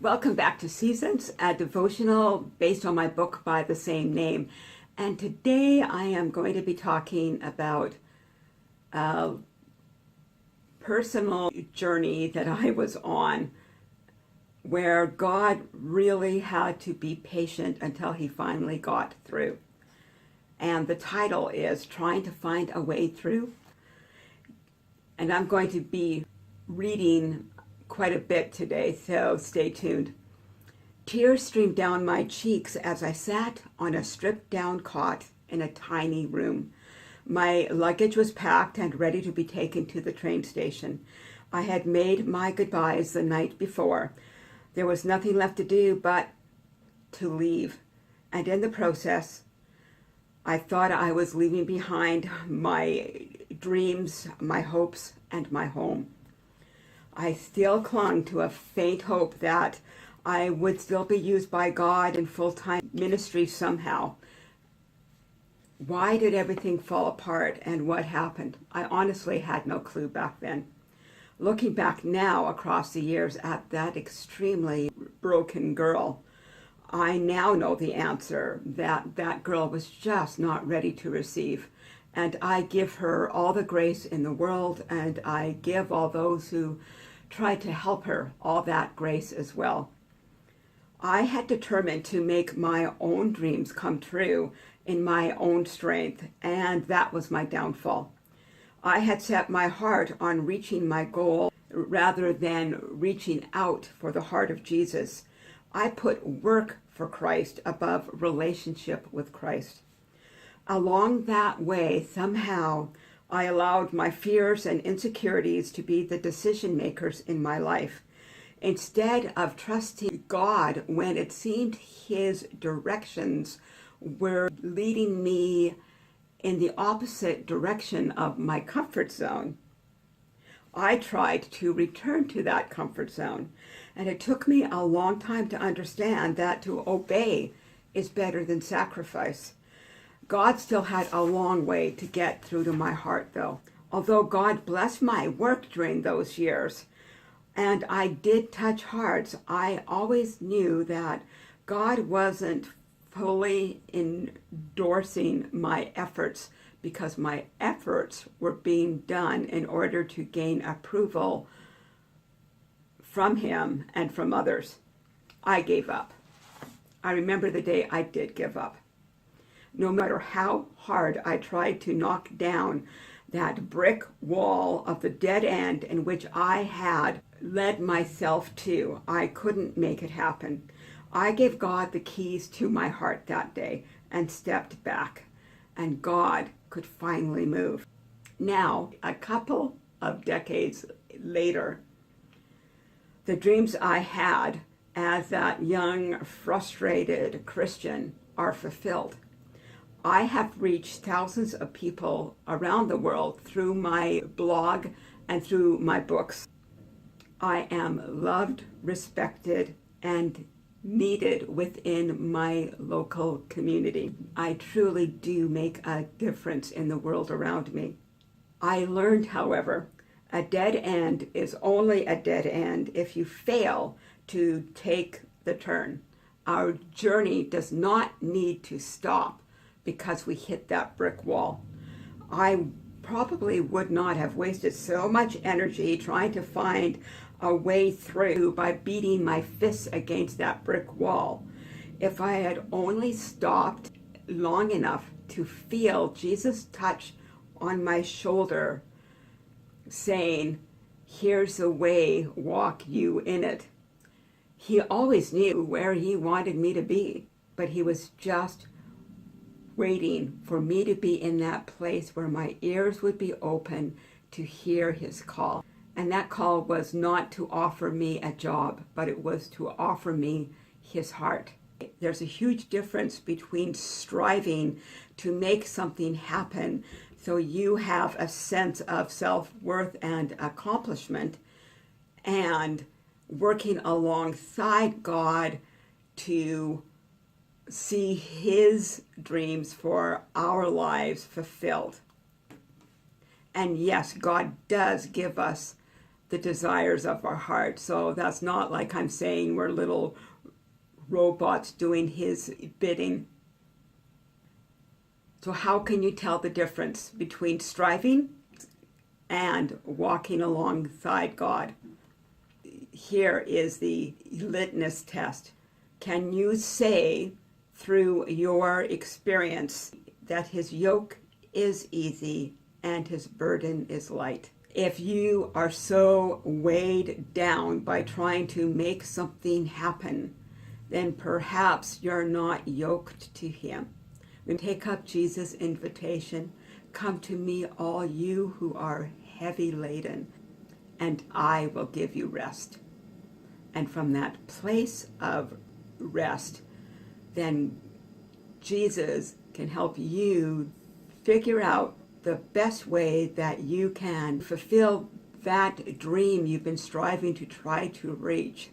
Welcome back to Seasons, a devotional based on my book by the same name. And today I am going to be talking about a personal journey that I was on where God really had to be patient until he finally got through. And the title is Trying to Find a Way Through. And I'm going to be reading quite a bit today, so stay tuned. Tears streamed down my cheeks as I sat on a stripped-down cot in a tiny room. My luggage was packed and ready to be taken to the train station. I had made my goodbyes the night before. There was nothing left to do but to leave. And in the process, I thought I was leaving behind my dreams, my hopes, and my home. I still clung to a faint hope that I would still be used by God in full-time ministry somehow. Why did everything fall apart and what happened? I honestly had no clue back then. Looking back now across the years at that extremely broken girl, I now know the answer, that that girl was just not ready to receive. And I give her all the grace in the world, and I give all those who tried to help her all that grace as well. I had determined to make my own dreams come true in my own strength, and that was my downfall. I had set my heart on reaching my goal rather than reaching out for the heart of Jesus. I put work for Christ above relationship with Christ. Along that way, somehow, I allowed my fears and insecurities to be the decision makers in my life. Instead of trusting God when it seemed his directions were leading me in the opposite direction of my comfort zone, I tried to return to that comfort zone. And it took me a long time to understand that to obey is better than sacrifice. God still had a long way to get through to my heart, though. Although God blessed my work during those years, and I did touch hearts, I always knew that God wasn't fully endorsing my efforts because my efforts were being done in order to gain approval from him and from others. I gave up. I remember the day I did give up. No matter how hard I tried to knock down that brick wall of the dead end in which I had led myself to, I couldn't make it happen. I gave God the keys to my heart that day and stepped back, and God could finally move. Now, a couple of decades later, the dreams I had as that young, frustrated Christian are fulfilled. I have reached thousands of people around the world through my blog and through my books. I am loved, respected, and needed within my local community. I truly do make a difference in the world around me. I learned, however, a dead end is only a dead end if you fail to take the turn. Our journey does not need to stop because we hit that brick wall. I probably would not have wasted so much energy trying to find a way through by beating my fists against that brick wall if I had only stopped long enough to feel Jesus' touch on my shoulder saying, "Here's the way, walk you in it." He always knew where he wanted me to be, but he was just waiting for me to be in that place where my ears would be open to hear his call. And that call was not to offer me a job, but it was to offer me his heart. There's a huge difference between striving to make something happen so you have a sense of self-worth and accomplishment, and working alongside God to see his dreams for our lives fulfilled. And yes, God does give us the desires of our heart. So that's not like I'm saying we're little robots doing his bidding. So how can you tell the difference between striving and walking alongside God? Here is the litmus test. Can you say through your experience that his yoke is easy and his burden is light? If you are so weighed down by trying to make something happen, then perhaps you're not yoked to him. When you take up Jesus' invitation, come to me, all you who are heavy laden, and I will give you rest. And from that place of rest, then Jesus can help you figure out the best way that you can fulfill that dream you've been striving to try to reach.